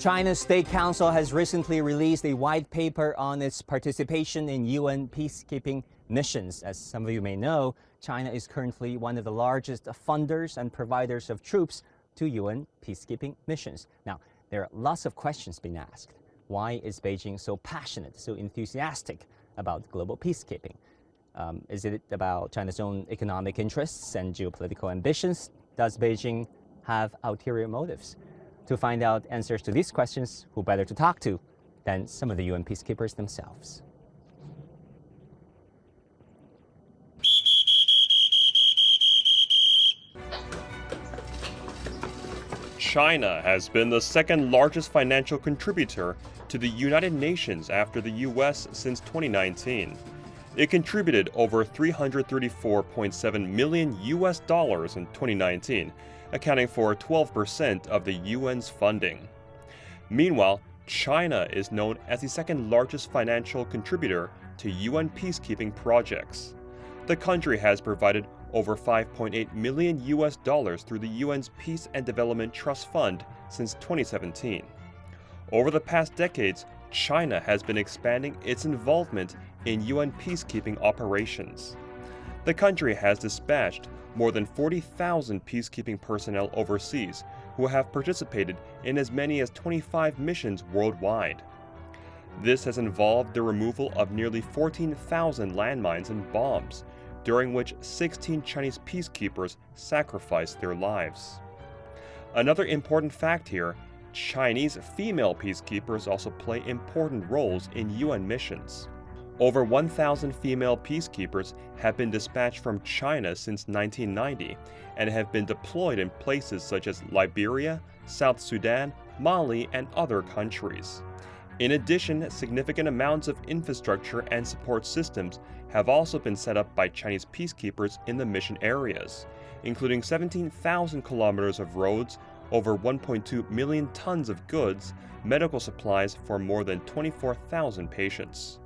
China's State Council has recently released a white paper on its participation in UN peacekeeping missions. As some of you may know, China is currently one of the largest funders and providers of troops to UN peacekeeping missions. Now, there are lots of questions being asked. Why is Beijing so passionate, so enthusiastic about global peacekeeping? Is it about China's own economic interests and geopolitical ambitions? Does Beijing have ulterior motives? To find out answers to these questions, who better to talk to than some of the UN peacekeepers themselves? China has been the second largest financial contributor to the United Nations after the US since 2019. It contributed over $334.7 million US in 2019, accounting for 12% of the UN's funding. Meanwhile, China is known as the second largest financial contributor to UN peacekeeping projects. The country has provided over $5.8 million US through the UN's Peace and Development Trust Fund since 2017. Over the past decades, China has been expanding its involvement in UN peacekeeping operations. The country has dispatched more than 40,000 peacekeeping personnel overseas who have participated in as many as 25 missions worldwide. This has involved the removal of nearly 14,000 landmines and bombs, during which 16 Chinese peacekeepers sacrificed their lives. Another important fact here, Chinese female peacekeepers also play important roles in UN missions. Over 1,000 female peacekeepers have been dispatched from China since 1990 and have been deployed in places such as Liberia, South Sudan, Mali, and other countries. In addition, significant amounts of infrastructure and support systems have also been set up by Chinese peacekeepers in the mission areas, including 17,000 kilometers of roads, over 1.2 million tons of goods, medical supplies for more than 24,000 patients.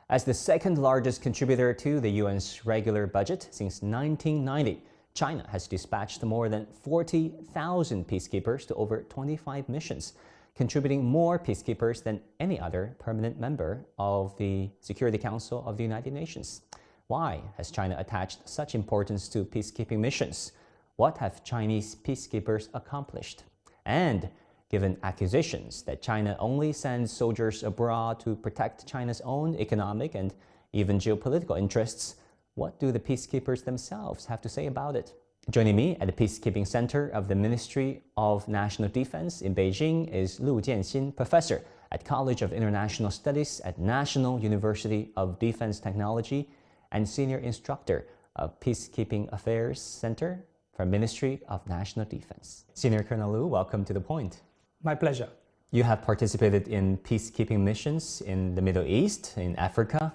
As the second largest contributor to the UN's regular budget since 1990, China has dispatched more than 40,000 peacekeepers to over 25 missions, contributing more peacekeepers than any other permanent member of the Security Council of the United Nations. Why has China attached such importance to peacekeeping missions? What have Chinese peacekeepers accomplished? And given accusations that China only sends soldiers abroad to protect China's own economic and even geopolitical interests, what do the peacekeepers themselves have to say about it? Joining me at the Peacekeeping Center of the Ministry of National Defense in Beijing is Jianxin, professor at College of International Studies at National University of Defense Technology and senior instructor of Peacekeeping Affairs Center for Ministry of National Defense. Senior Colonel Liu, welcome to The Point. My pleasure. You have participated in peacekeeping missions in the Middle East, in Africa.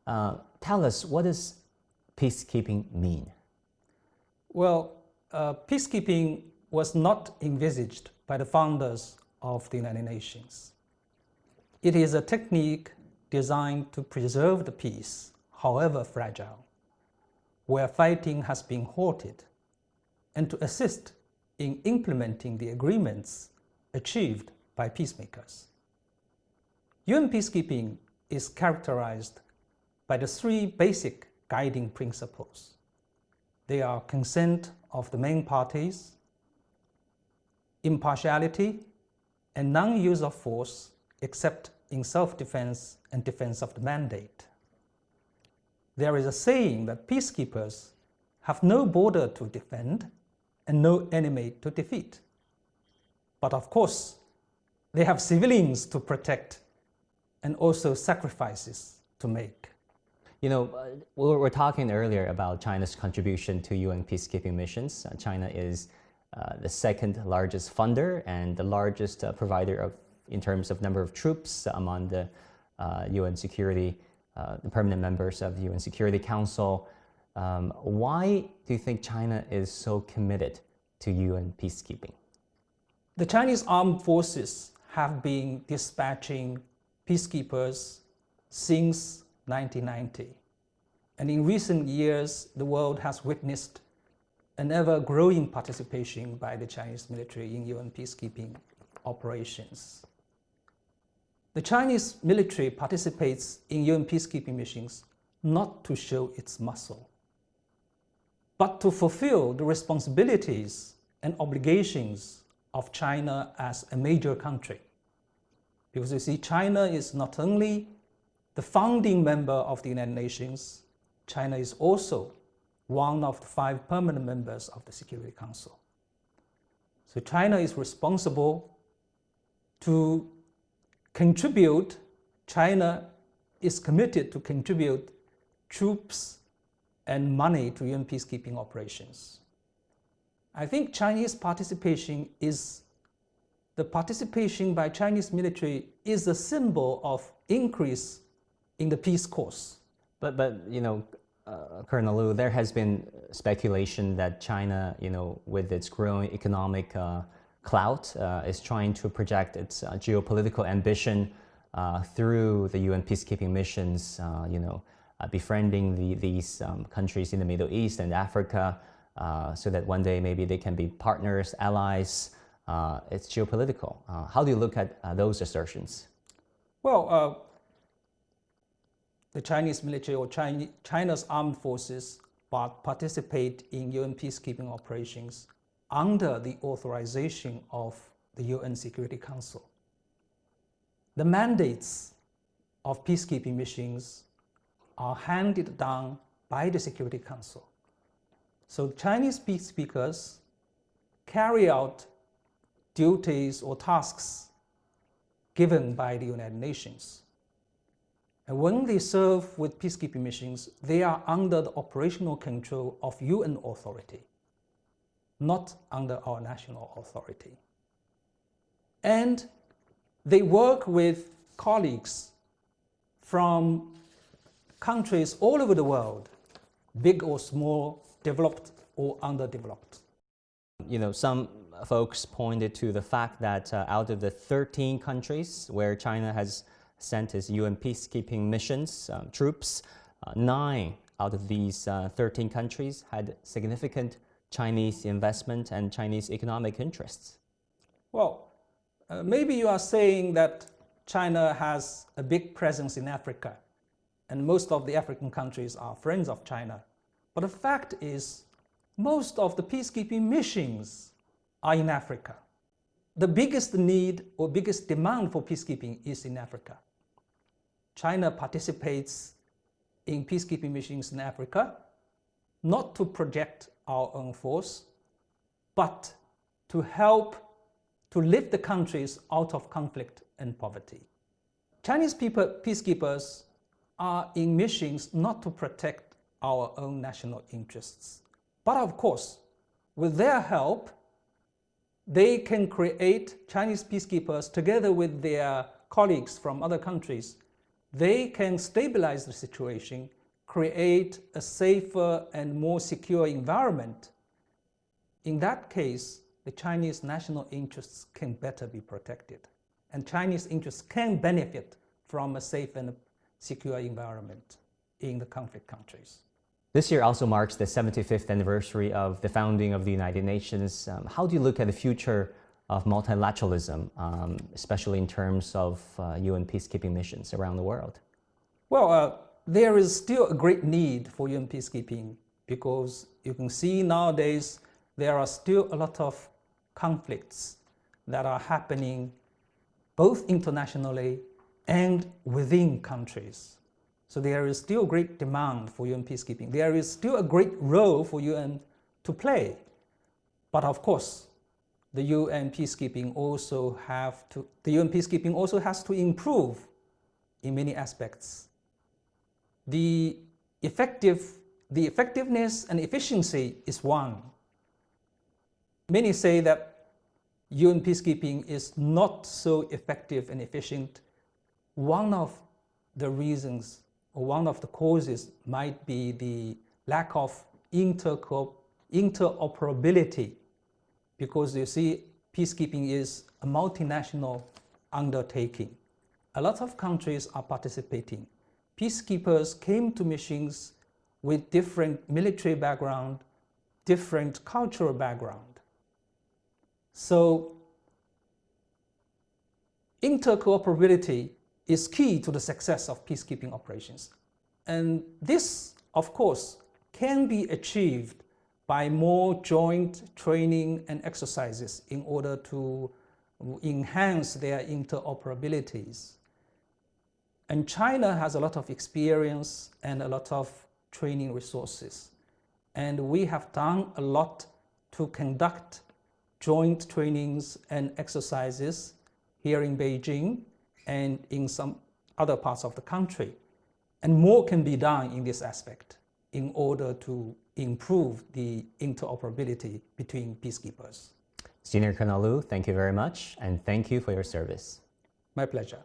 Tell us, what does peacekeeping mean? Well, peacekeeping was not envisaged by the founders of the United Nations. It is a technique designed to preserve the peace, however fragile, where fighting has been halted, and to assist in implementing the agreements achieved by peacemakers. UN peacekeeping is characterized by the three basic guiding principles. They are consent of the main parties, impartiality, and non-use of force except in self-defense and defense of the mandate. There is a saying that peacekeepers have no border to defend and no enemy to defeat. But of course, they have civilians to protect and also sacrifices to make. You know, we were talking earlier about China's contribution to UN peacekeeping missions. China is the second largest funder and the largest provider of, in terms of number of troops among the UN security, the permanent members of the UN Security Council. Why do you think China is so committed to UN peacekeeping? The Chinese armed forces have been dispatching peacekeepers since 1990. And in recent years, the world has witnessed an ever-growing participation by the Chinese military in UN peacekeeping operations. The Chinese military participates in UN peacekeeping missions not to show its muscle, but to fulfill the responsibilities and obligations of China as a major country. Because you see, China is not only the founding member of the United Nations, China is also one of the 5 permanent members of the Security Council. So China is responsible to contribute, China is committed to contribute troops and money to UN peacekeeping operations. I think Chinese participation the participation by Chinese military is a symbol of increase in the peace cause. But you know, Colonel Liu, there has been speculation that China, you know, with its growing economic clout, is trying to project its geopolitical ambition through the UN peacekeeping missions, you know, befriending these countries in the Middle East and Africa, so that one day maybe they can be partners, allies. It's geopolitical. How do you look at those assertions? Well, the Chinese military or China's armed forces participate in UN peacekeeping operations under the authorization of the UN Security Council. The mandates of peacekeeping missions are handed down by the Security Council. So Chinese peacekeepers carry out duties or tasks given by the United Nations. And when they serve with peacekeeping missions, they are under the operational control of UN authority, not under our national authority. And they work with colleagues from countries all over the world, big or small, developed or underdeveloped. You know, some folks pointed to the fact that out of the 13 countries where China has sent its UN peacekeeping missions troops, 9 out of these 13 countries had significant Chinese investment and Chinese economic interests. Well, maybe you are saying that China has a big presence in Africa, and most of the African countries are friends of China. But the fact is, most of the peacekeeping missions are in Africa. The biggest need or biggest demand for peacekeeping is in Africa. China participates in peacekeeping missions in Africa, not to project our own force, but to help to lift the countries out of conflict and poverty. Chinese peacekeepers are in missions not to protect our own national interests, but of course, with their help, they can create, Chinese peacekeepers together with their colleagues from other countries, they can stabilize the situation, create a safer and more secure environment. In that case, the Chinese national interests can better be protected, and Chinese interests can benefit from a safe and secure environment in the conflict countries. This year also marks the 75th anniversary of the founding of the United Nations. How do you look at the future of multilateralism, especially in terms of UN peacekeeping missions around the world? Well, there is still a great need for UN peacekeeping because you can see nowadays there are still a lot of conflicts that are happening both internationally and within countries. So there is still great demand for UN peacekeeping. There is still a great role for UN to play. But of course, the UN peacekeeping also has to improve in many aspects. The effectiveness and efficiency is one. Many say that UN peacekeeping is not so effective and efficient. One of the reasons or one of the causes might be the lack of interoperability, because you see, peacekeeping is a multinational undertaking. A lot of countries are participating. Peacekeepers came to missions with different military background, different cultural background. So Interoperability is key to the success of peacekeeping operations. And this, of course, can be achieved by more joint training and exercises in order to enhance their interoperabilities. And China has a lot of experience and a lot of training resources. And we have done a lot to conduct joint trainings and exercises here in Beijing and in some other parts of the country. And more can be done in this aspect in order to improve the interoperability between peacekeepers. Senior Colonel Liu, thank you very much, and thank you for your service. My pleasure.